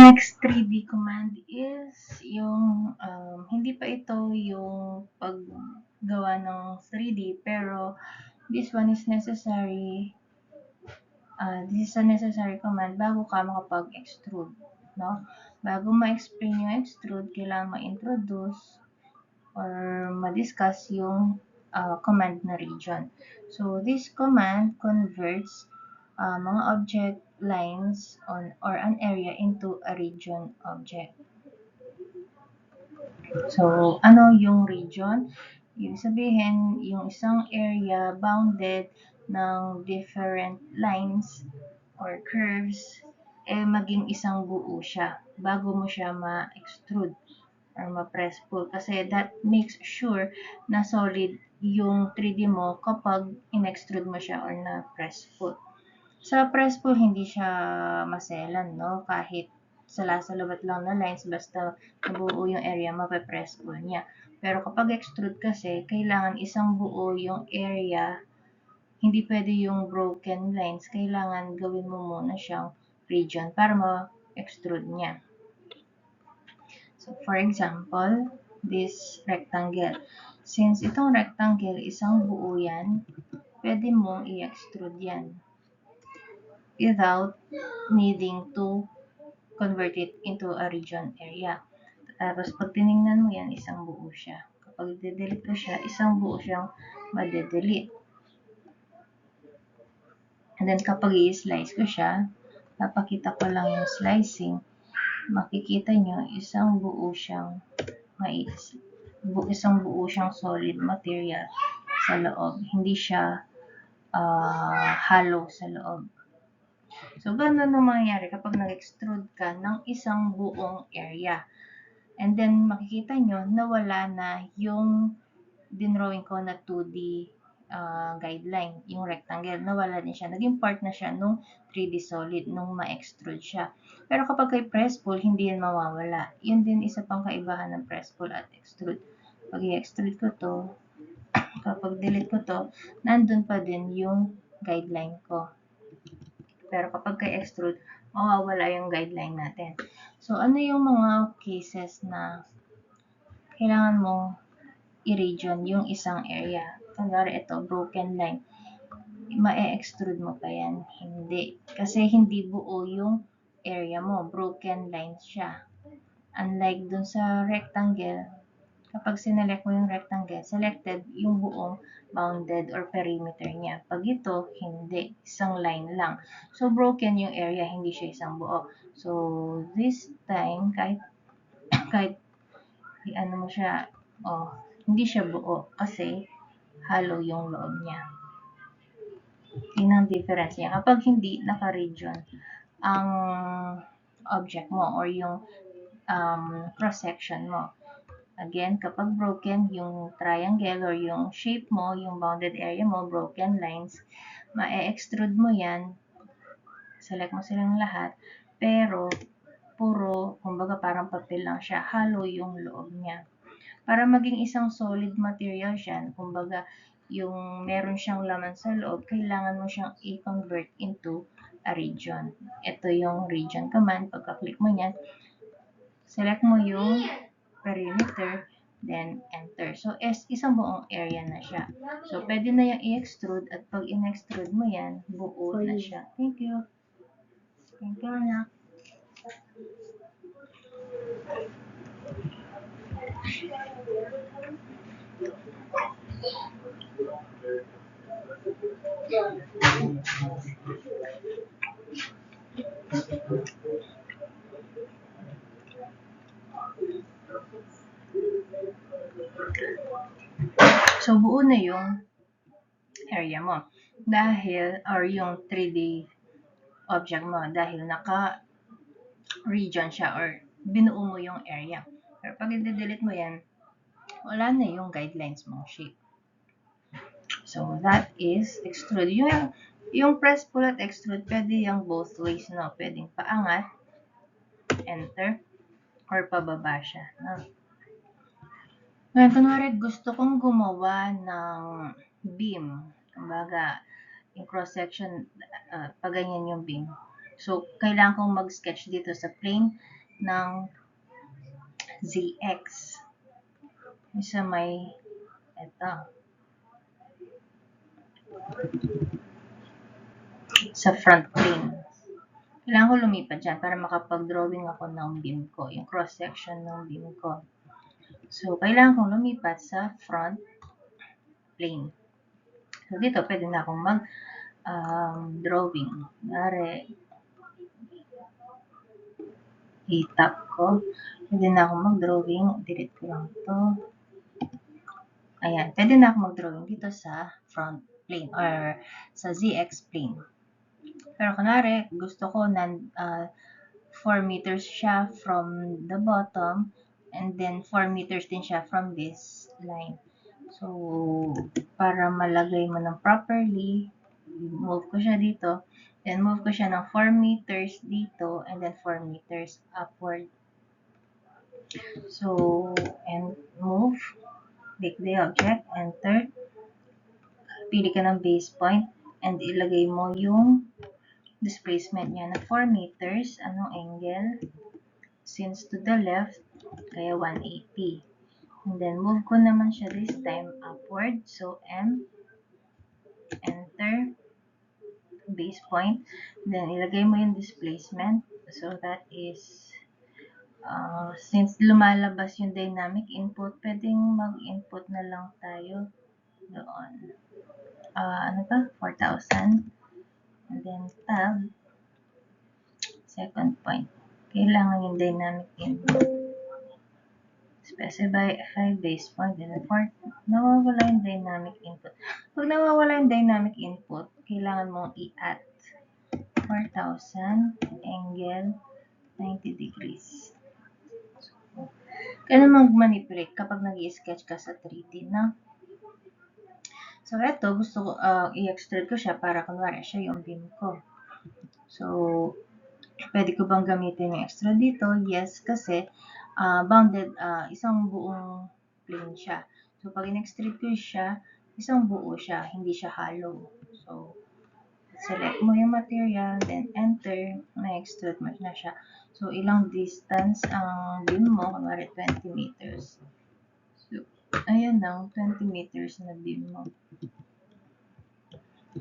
next 3D command is yung, hindi pa ito yung paggawa ng 3D, pero this one is necessary. This is a necessary command bago ka makapag-extrude, no? Bago ma-explain yung extrude, kailangan ma-introduce or ma-discuss yung command na region. So, this command converts mga object lines or an area into a region object. So, ano yung region? Ibig sabihin, yung isang area bounded ng different lines or curves, maging isang buo siya bago mo siya ma-extrude or ma-press pull. Kasi that makes sure na solid yung 3D mo kapag in-extrude mo siya or na-press pull. Sa press pull, hindi siya maselan, no? Kahit salabat lang na lines, basta nabuo yung area, mape-press pull niya. Pero kapag extrude kasi, kailangan isang buo yung area, hindi pwede yung broken lines. Kailangan gawin mo muna siyang region para ma-extrude niya. So, for example, this rectangle. Since itong rectangle, isang buo yan, pwede mong i-extrude yan without needing to convert it into a region area. Tapos, pag tinignan mo yan, isang buo siya. Kapag i-delete ko siya, isang buo siyang ma-delete. And then, kapag i-slice ko siya, papakita ko lang yung slicing, makikita nyo, isang buo siyang solid material sa loob. Hindi siya hollow sa loob. So, ganun ang mangyayari kapag nag-extrude ka ng isang buong area. And then, makikita nyo, nawala na yung dinrawing ko na 2D guideline, yung rectangle. Nawala din siya. Naging part na siya nung 3D solid, nung ma-extrude siya. Pero kapag kay press pull, hindi yan mawawala. Yun din isa pang kaibahan ng press pull at extrude. Pag i-extrude ko to, kapag delete ko to, nandun pa din yung guideline ko. Pero kapag kay-extrude, mawawala yung guideline natin. So, ano yung mga cases na kailangan mo i-region yung isang area? Kunwari ito, broken line. Ma-extrude mo pa yan? Hindi. Kasi hindi buo yung area mo. Broken lines siya. Unlike dun sa rectangle, kapag sinelect mo yung rectangle, selected yung buong bounded or perimeter niya. Pag ito, hindi. Isang line lang. So, broken yung area, hindi siya isang buo. So, this time, kahit ano mo siya, hindi siya buo kasi hollow yung loob niya. Yun ang difference niya. Kapag hindi naka-region ang object mo or yung cross-section mo. Again, kapag broken yung triangle or yung shape mo, yung bounded area mo, broken lines, ma-extrude mo yan, select mo silang lahat, pero puro, kumbaga parang papel lang siya, hollow yung loob niya. Para maging isang solid material siya, kumbaga yung meron siyang laman sa loob, kailangan mo siyang i-convert into a region. Ito yung region command. Pagka-click mo yan, select mo yung perimeter, then enter. So, isang buong area na siya. So, pwede na yung i-extrude at pag in-extrude mo yan, buo na siya. Thank you. Thank you, anak. So, buo na yung area mo. Dahil, or yung 3D object mo, dahil naka-region siya or binuo mo yung area. Pero pag i-delete mo yan, wala na yung guidelines mong shape. So, that is extrude. Yung press pull at extrude, pwede yung both ways, no? Pwedeng paangat, enter, or pababa siya, no? Ngayon, kunwari gusto kong gumawa ng beam. Kumbaga, yung cross-section, paganyan yung beam. So, kailangan kong mag-sketch dito sa plane. ng ZX. Isa may, eto, sa front plane. Kailangan ko lumipat dyan para makapag-drawing ako ng beam ko, yung cross-section ng beam ko. So, kailangan kong lumipat sa front plane. So, dito, pwede na akong mag-drawing. Kunwari, i-tap ko. Pwede na akong mag-drawing. Delete ko lang ito. Ayan, pwede na akong mag-drawing dito sa front plane or sa ZX plane. Pero kunwari, gusto ko 4 meters siya from the bottom and then 4 meters din siya from this line. So, para malagay mo ng properly, move ko siya dito. Then, move ko siya ng 4 meters dito and then 4 meters upward. So, and move. Click the object, enter. Pili ka ng base point and ilagay mo yung displacement niya na 4 meters. Anong angle? Since to the left, kaya 180. And then, move ko naman siya this time upward. So, M, enter, base point. Then, ilagay mo yung displacement. So, that is, since lumalabas yung dynamic input, pwedeng mag-input na lang tayo doon. Ano ba? 4,000. And then, tab, second point. Kailangan yung dynamic input. Specify base point. And then, nawawala yung dynamic input. Pag nawawala yung dynamic input, kailangan mong i-add 4,000 angle 90 degrees. Kaya mag-manipulate kapag nag-i-sketch ka sa 3D na. So, eto, gusto ko, i-extrude ko siya para kunwari siya yung beam ko. So, pwede ko bang gamitin yung extrude dito? Yes, kasi bounded, isang buong plane siya. So, pag in-extrude ko siya, isang buo siya, hindi siya hollow. So, select mo yung material, then enter, na-extrude mo na siya. So, ilang distance ang beam mo? Kunwari, 20 meters. So, ayan lang, 20 meters na beam mo.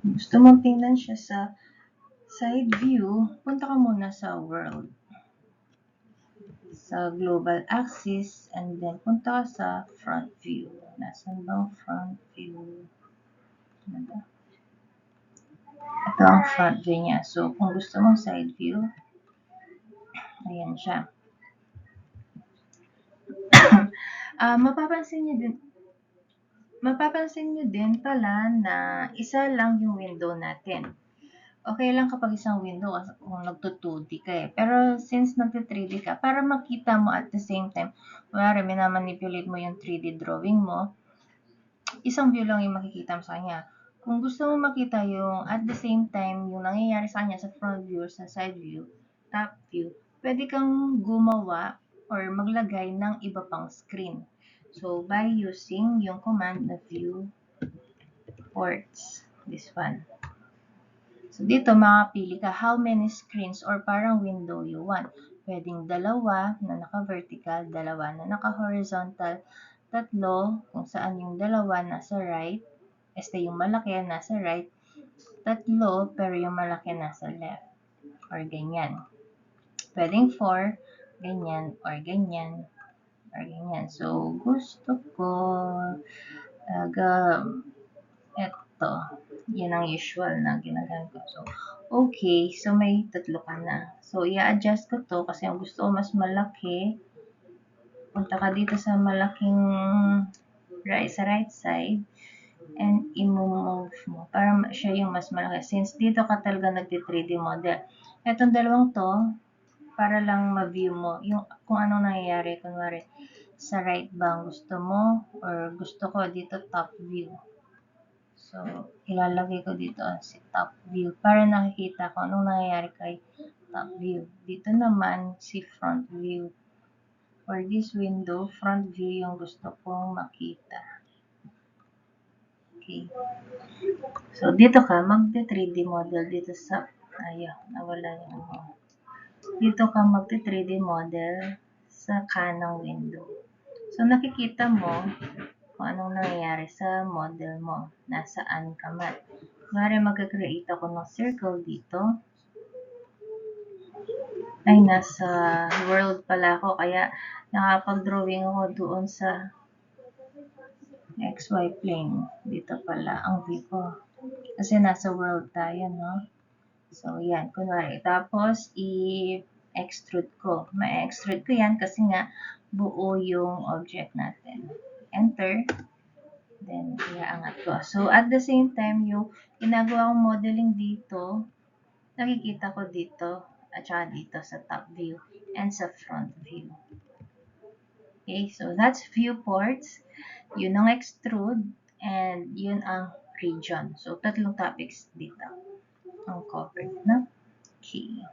Gusto mong tingnan siya sa side view, punta ka muna sa world. Sa global axis, and then punta ka sa front view. Nasaan bang front view? Ito ang front view niya. So, kung gusto mong side view, ayan siya. Mapapansin nyo din pala na isa lang yung window natin. Okay lang kapag isang window kung nagto-2D ka eh. Pero since nagto-3D ka, para makita mo at the same time, kunwari minamanipulate mo yung 3D drawing mo, isang view lang yung makikita mo sa kanya. Kung gusto mo makita yung at the same time, yung nangyayari sa kanya sa front view, sa side view, top view, pwede kang gumawa or maglagay ng iba pang screen. So, by using yung command na view ports, this one. So, dito makapili ka how many screens or parang window you want. Pwedeng dalawa na naka-vertical, dalawa na naka-horizontal, tatlo kung saan yung dalawa nasa right, yung malaki nasa right, tatlo pero yung malaki nasa left, or ganyan. Pwedeng 4, ganyan, or ganyan, or ganyan. So, gusto ko eto, yan ang usual na ginagamit ko. So, okay. So, may tatlo ka na. So, i-adjust ko to kasi ang gusto ko mas malaki. Punta ka dito sa malaking sa right side and i-move mo para siya yung mas malaki. Since dito ka talaga nagti-3D model. Etong dalawang to, para lang ma-view mo yung kung anong nangyayari. Kunwari, sa right bang gusto mo or gusto ko dito top view. So, ilalagay ko dito si top view para nakikita ko anong nangyayari kay top view. Dito naman si front view. For this window, front view yung gusto kong makita. Okay. So, dito ka, mag-3D model dito sa, ayaw, nawala yung dito ka magti-3D model sa kanang window. So, nakikita mo kung anong nangyayari sa model mo. Nasaan ka man. Kunwari, mag-create ako ng circle dito. Ay, nasa world pala ako. Kaya, nakapag-drawing ako doon sa XY plane. Dito pala ang view ko. Kasi nasa world tayo, no? So, yan. Kunwari. Tapos, i-extrude ko. Ma-extrude ko yan kasi nga buo yung object natin. Enter. Then, iaangat ko. So, at the same time, yung ginagawa kong modeling dito, nakikita ko dito, at saka dito sa top view, and sa front view. Okay, so that's viewports, yun ang extrude, and yun ang region. So, tatlong topics dito ang covered, no? Okay.